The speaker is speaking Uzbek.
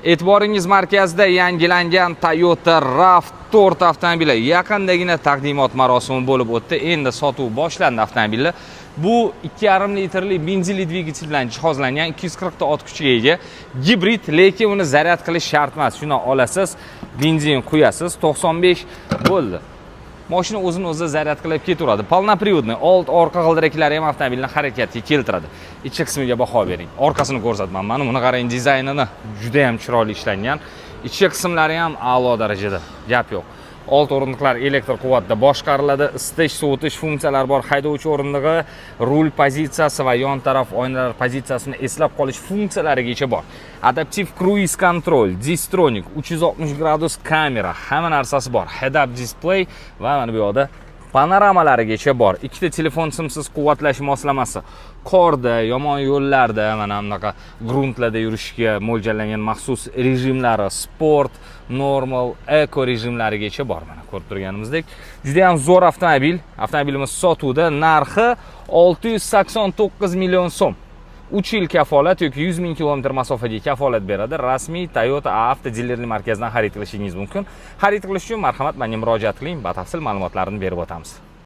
E'tiboringiz markazida yangilangan Toyota RAV4 avtomobili yaqindagina taqdimot marosimi bo'lib o'tdi. Endi sotuv boshlandi avtomobillar. Bu 2,5 litrli benzinli dvigatel bilan jihozlangan 240 ta ot kuchiga ega gibrid, lekin uni zaryad qilish shart emas. Shuni olasiz, benzin quyasiz, 95 bo'ldi. Mashina o'zini o'zi zaryad qilib ketaveradi. Polnopриводный old orqa g'ildiraklari ham avtomobilni harakatga keltiradi. Ichki qismiga baho bering. Orqasini ko'rsatman. Mana buni qarang, dizaynini juda ham chiroyli ishlangan. Ichki qismlari ham a'lo darajada. Gap yo'q. Old o'rindiqlar elektr quvvatda boshqariladi. Isitish, sovutish funksiyalari bor. Haydovchi o'rindig'i, rul pozitsiyasi va yon taraf oynalar pozitsiyasini eslab qolish funksiyalarigacha bor. Adaptiv cruise control, Distronic, 360 gradus kamera, hamma narsasi bor. Head-up display va mana bu yoqda panoramalarigacha bor. Ikkita telefon simsiz quvvatlash moslamasi. Qorda, yomon yo'llarda, mana bunaqa gruntlarda yurishga mo'ljallangan maxsus rejimlari, sport, normal, eco rejimlarigacha bor. Mana ko'rib turganimizdek, juda ham zo'r avtomobil. Avtomobilimiz sotuvda, narxi 689 million so'm. 3 yil kafolat yoki 100 ming kilometr masofaga kafolat beradi. Rasmiy Toyota avto dilerlik markazidan xarid qilishingiz mumkin. Xarid qilish uchun marhamat menga murojaat qiling, batafsil ma'lumotlarni berib o'tamiz.